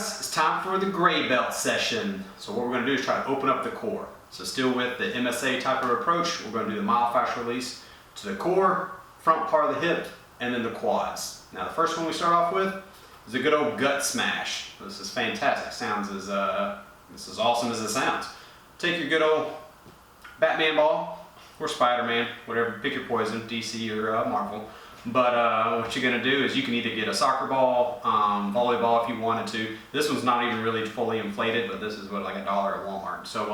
guys, it's time for the gray belt session. So what we're going to do is try to open up the core. So still with the MSA type of approach, we're going to do the myofascial release to the core, front part of the hip, and then the quads. Now the first one we start off with is a good old gut smash. This is fantastic. Sounds as this is awesome as it sounds. Take your good old Batman ball or Spider-Man, whatever, pick your poison, DC or Marvel. But what you're going to do is you can either get a soccer ball, volleyball if you wanted to. This one's not even really fully inflated, but this is what, like $1 at Walmart. So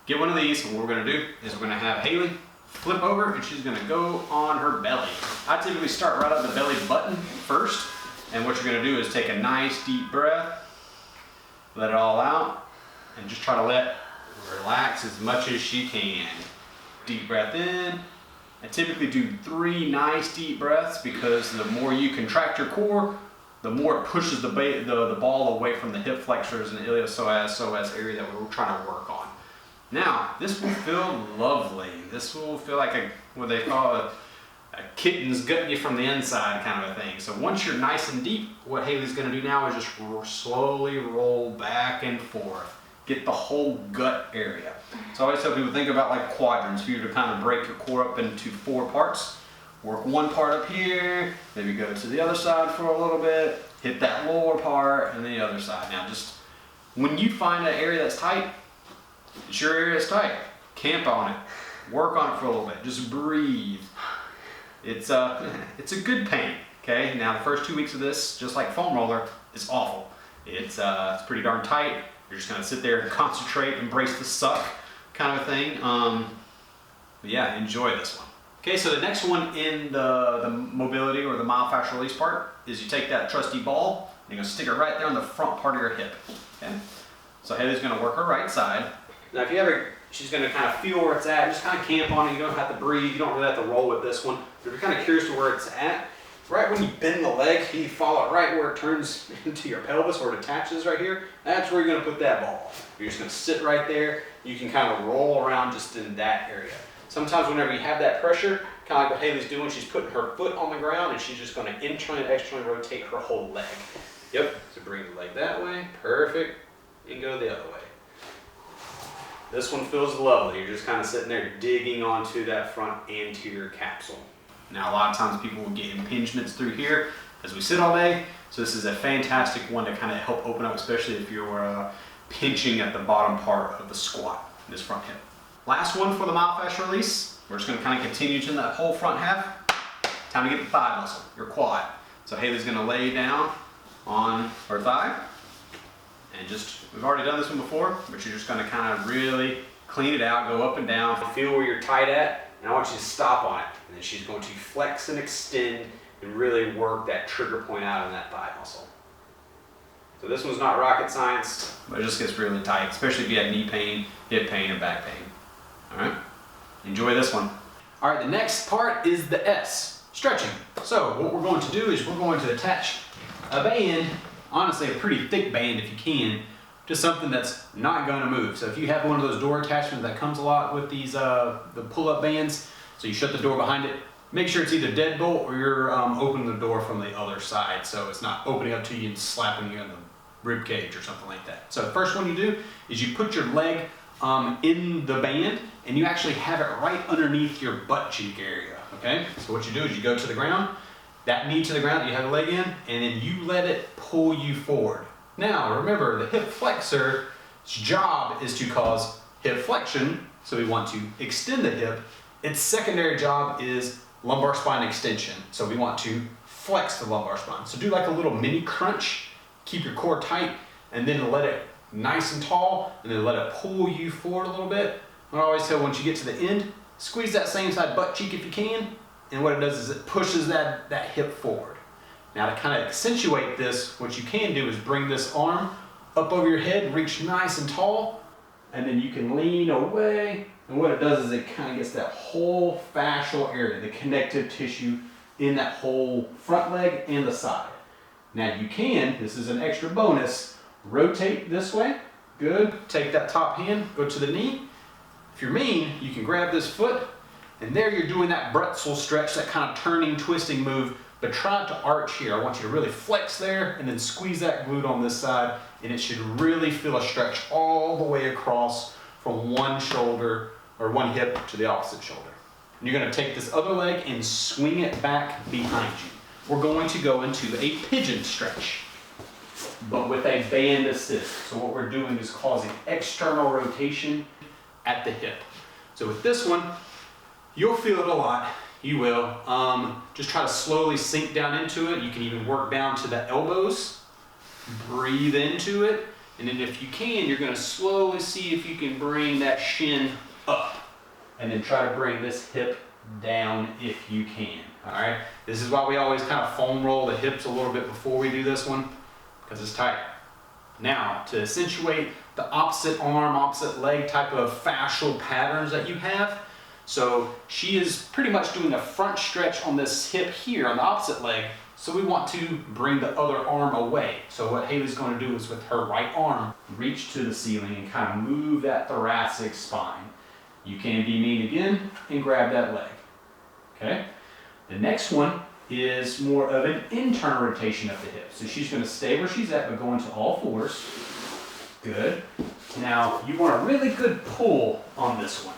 get one of these, and what we're going to do is we're going to have Haley flip over, and she's going to go on her belly. I typically start right at the belly button first, and what you're going to do is take a nice deep breath, let it all out, and just try to relax as much as she can. Deep breath in. I typically do 3 nice deep breaths because the more you contract your core, the more it pushes the ball away from the hip flexors and the iliopsoas area that we're trying to work on. Now, this will feel lovely. This will feel like what they call a kitten's gutting you from the inside kind of a thing. So once you're nice and deep, what Haley's going to do now is just slowly roll back and forth. Get the whole gut area. So I always tell people, think about like quadrants. If you were to kind of break your core up into 4 parts, work one part up here, maybe go to the other side for a little bit, hit that lower part, and the other side. Now just, when you find an area that's tight, it's your area that's tight. Camp on it. Work on it for a little bit. Just breathe. It's a good pain, okay? Now the first 2 weeks of this, just like foam roller, is awful. It's pretty darn tight. You're just gonna sit there and concentrate, embrace the suck kind of thing. But yeah, enjoy this one. Okay, so the next one in the mobility or the myofascial release part is you take that trusty ball and you're gonna stick it right there on the front part of your hip. Okay, so Haley's gonna work her right side. Now, she's gonna kind of feel where it's at. Just kind of camp on it. You don't have to breathe. You don't really have to roll with this one. But if you're kind of curious to where it's at, right when you bend the leg, you follow it right where it turns into your pelvis, where it attaches right here. That's where you're gonna put that ball. You're just gonna sit right there. You can kind of roll around just in that area. Sometimes whenever you have that pressure, kind of like what Haley's doing, she's putting her foot on the ground and she's just gonna internally and externally rotate her whole leg. Yep, so bring the leg that way, perfect, and go the other way. This one feels lovely. You're just kind of sitting there digging onto that front anterior capsule. Now, a lot of times people will get impingements through here as we sit all day. So this is a fantastic one to kind of help open up, especially if you're pinching at the bottom part of the squat, this front hip. Last one for the myofascial release. We're just going to kind of continue to that whole front half. Time to get the thigh muscle, your quad. So Haley's going to lay down on her thigh. And we've already done this one before, but you're just going to kind of really clean it out, go up and down, feel where you're tight at, and I want you to stop on it. And then she's going to flex and extend and really work that trigger point out in that thigh muscle. So this one's not rocket science, but it just gets really tight, especially if you have knee pain, hip pain, or back pain. All right, enjoy this one. All right, the next part is the S, stretching. So what we're going to do is we're going to attach a band, honestly a pretty thick band if you can, to something that's not going to move. So if you have one of those door attachments that comes a lot with these the pull-up bands, so you shut the door behind it, make sure it's either deadbolt or you're opening the door from the other side, so it's not opening up to you and slapping you in the rib cage or something like that. So the first one you do is you put your leg in the band and you actually have it right underneath your butt cheek area. Okay, so what you do is you go to the ground, that knee to the ground that you have the leg in, and then you let it pull you forward. Now remember, the hip flexor's job is to cause hip flexion, so we want to extend the hip. Its secondary job is lumbar spine extension, so we want to flex the lumbar spine. So do like a little mini crunch, keep your core tight, and then let it nice and tall, and then let it pull you forward a little bit. I always tell once you get to the end, squeeze that same side butt cheek if you can, and what it does is it pushes that hip forward. Now to kind of accentuate this, what you can do is bring this arm up over your head, reach nice and tall, and then you can lean away, and what it does is it kind of gets that whole fascial area, the connective tissue in that whole front leg and the side. Now you can, this is an extra bonus, rotate this way, good, take that top hand, go to the knee. If you're mean, you can grab this foot, and there you're doing that pretzel stretch, that kind of turning, twisting move, but try not to arch here. I want you to really flex there and then squeeze that glute on this side, and it should really feel a stretch all the way across from one shoulder or one hip to the opposite shoulder. And you're going to take this other leg and swing it back behind you. We're going to go into a pigeon stretch, but with a band assist. So what we're doing is causing external rotation at the hip. So with this one, you'll feel it a lot. You will. Just try to slowly sink down into it. You can even work down to the elbows. Breathe into it. And then if you can, you're going to slowly see if you can bring that shin up. And then try to bring this hip down if you can. All right. This is why we always kind of foam roll the hips a little bit before we do this one, because it's tight. Now, to accentuate the opposite arm, opposite leg type of fascial patterns that you have, so she is pretty much doing a front stretch on this hip here on the opposite leg, so we want to bring the other arm away. So what Haley's going to do is with her right arm, reach to the ceiling and kind of move that thoracic spine. You can be mean again and grab that leg, okay? The next one is more of an internal rotation of the hip. So she's going to stay where she's at, but go into all fours. Good. Now, you want a really good pull on this one.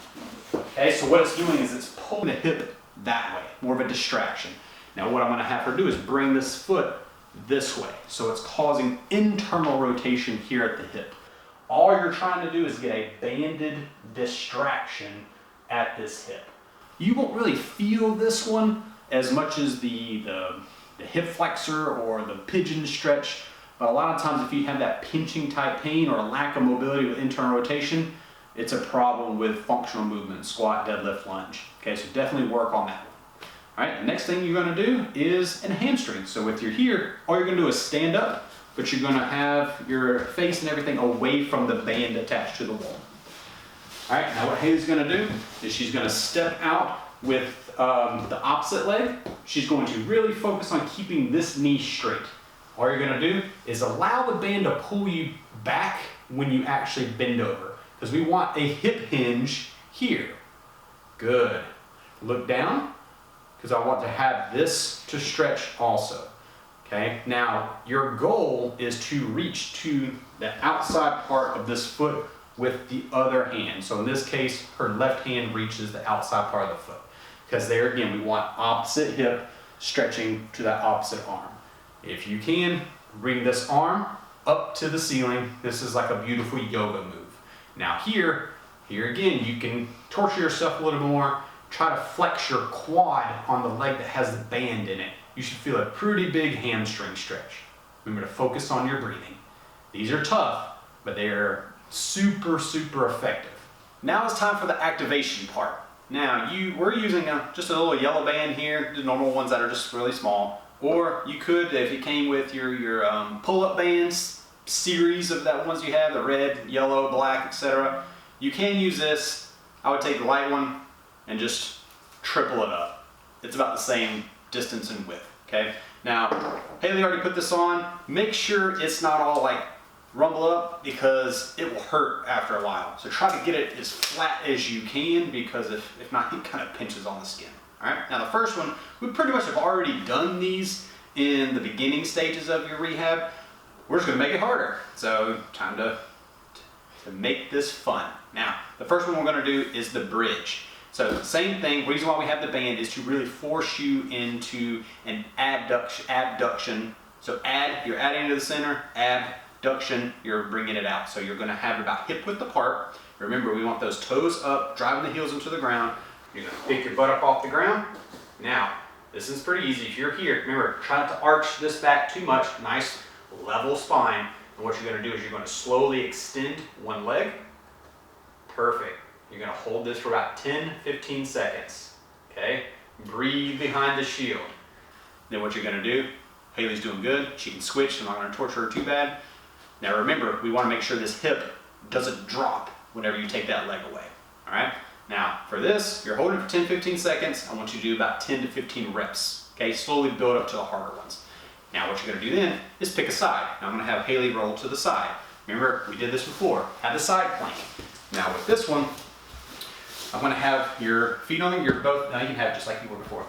Okay, so what it's doing is it's pulling the hip that way, more of a distraction. Now, what I'm going to have her do is bring this foot this way. So it's causing internal rotation here at the hip. All you're trying to do is get a banded distraction at this hip. You won't really feel this one as much as the hip flexor or the pigeon stretch, but a lot of times if you have that pinching type pain or a lack of mobility with internal rotation, it's a problem with functional movement, squat, deadlift, lunge. Okay, so definitely work on that one. All right, the next thing you're gonna do is a hamstring. So with your here, all you're gonna do is stand up, but you're gonna have your face and everything away from the band attached to the wall. All right, now what Haley's gonna do is she's gonna step out with the opposite leg. She's going to really focus on keeping this knee straight. All you're gonna do is allow the band to pull you back when you actually bend over, because we want a hip hinge here. Good. Look down, because I want to have this to stretch also. Okay, now your goal is to reach to the outside part of this foot with the other hand. So in this case, her left hand reaches the outside part of the foot, because there again, we want opposite hip stretching to that opposite arm. If you can, bring this arm up to the ceiling. This is like a beautiful yoga move. Now here again, you can torture yourself a little more. Try to flex your quad on the leg that has the band in it. You should feel a pretty big hamstring stretch. Remember to focus on your breathing. These are tough, but they're super, super effective. Now it's time for the activation part. Now we're using just a little yellow band here, the normal ones that are just really small. Or you could, if you came with your pull-up bands, series of that ones you have, the red, yellow, black, etc. You can use this. I would take the light one and just triple it up. It's about the same distance and width, okay? Now, Haley already put this on. Make sure it's not all like rumble up, because it will hurt after a while. So try to get it as flat as you can, because if not, it kind of pinches on the skin. All right, now the first one, we pretty much have already done these in the beginning stages of your rehab. We're just gonna make it harder. So time to make this fun. Now, the first one we're gonna do is the bridge. So same thing, reason why we have the band is to really force you into an abduction. So you're adding into the center, abduction, you're bringing it out. So you're gonna have about hip width apart. Remember, we want those toes up, driving the heels into the ground. You're gonna pick your butt up off the ground. Now, this is pretty easy. If you're here, remember, try not to arch this back too much. Nice level spine. And what you're gonna do is you're gonna slowly extend one leg. Perfect. You're gonna hold this for about 10, 15 seconds. Okay? Breathe behind the shield. Then what you're gonna do, Haley's doing good. She can switch. I'm not gonna torture her too bad. Now remember, we wanna make sure this hip doesn't drop whenever you take that leg away. All right? Now, for this, you're holding it for 10, 15 seconds. I want you to do about 10 to 15 reps. Okay, slowly build up to the harder ones. Now, what you're gonna do then is pick a side. Now, I'm gonna have Haley roll to the side. Remember, we did this before. Have the side plank. Now, with this one, I'm gonna have your feet on your both. Now you can have it just like you were before.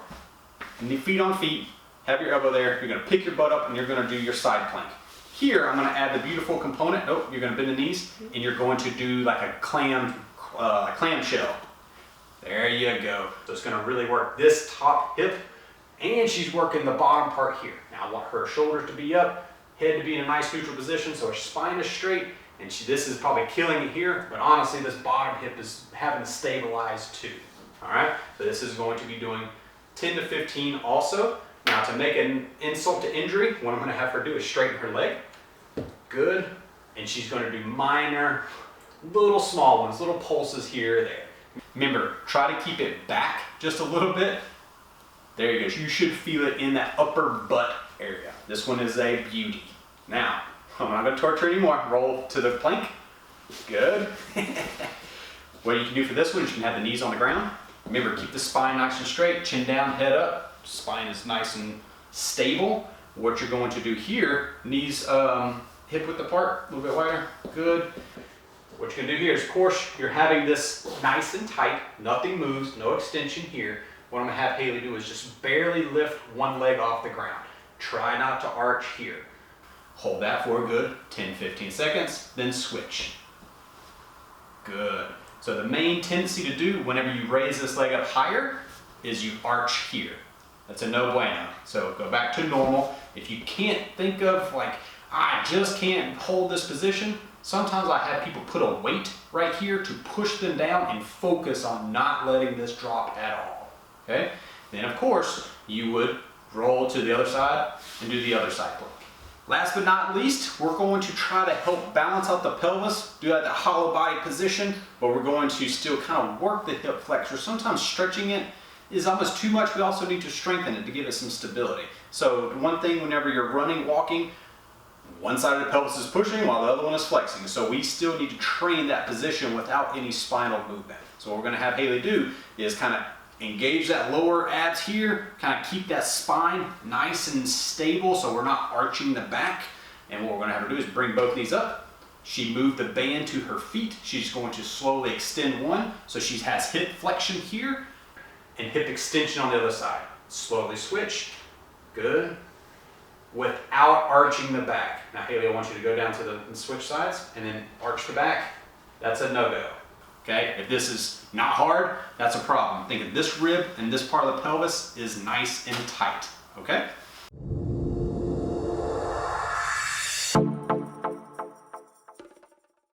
And the feet on feet, have your elbow there, you're gonna pick your butt up and you're gonna do your side plank. Here, I'm gonna add the beautiful component. Oh, you're gonna bend the knees and you're going to do like a clamshell. There you go. So it's gonna really work this top hip, and she's working the bottom part here. Now I want her shoulders to be up, head to be in a nice neutral position so her spine is straight, and this is probably killing it here, but honestly this bottom hip is having to stabilize too. All right, so this is going to be doing 10 to 15 also. Now to make an insult to injury, what I'm gonna have her do is straighten her leg. Good, and she's gonna do minor, little small ones, little pulses here or there. Remember, try to keep it back just a little bit. There you go. You should feel it in that upper butt area. This one is a beauty. Now, I'm not gonna torture anymore. Roll to the plank. Good. What you can do for this one is you can have the knees on the ground. Remember, keep the spine nice and straight, chin down, head up. Spine is nice and stable. What you're going to do here, knees hip width apart, a little bit wider. Good. What you're gonna do here is, of course, you're having this nice and tight, nothing moves, no extension here. What I'm gonna have Haley do is just barely lift one leg off the ground. Try not to arch here. Hold that for a good 10, 15 seconds, then switch. Good. So the main tendency to do whenever you raise this leg up higher is you arch here. That's a no bueno. So go back to normal. If you can't think of like, I just can't hold this position, sometimes I have people put a weight right here to push them down and focus on not letting this drop at all, okay? Then of course, you would roll to the other side and do the other side plank. Last but not least, we're going to try to help balance out the pelvis, do that hollow body position, but we're going to still kind of work the hip flexor. Sometimes stretching it is almost too much. We also need to strengthen it to give it some stability. So one thing, whenever you're running, walking, one side of the pelvis is pushing while the other one is flexing. So we still need to train that position without any spinal movement. So what we're gonna have Haley do is kind of engage that lower abs here, kind of keep that spine nice and stable so we're not arching the back. And what we're gonna have her do is bring both knees up. She moved the band to her feet. She's going to slowly extend one. So she has hip flexion here and hip extension on the other side. Slowly switch. Good. Without arching the back. Now Haley, I want you to go down to the switch sides and then arch the back. That's a no-go. Okay, if this is not hard, that's a problem. Think of this rib and this part of the pelvis is nice and tight, okay?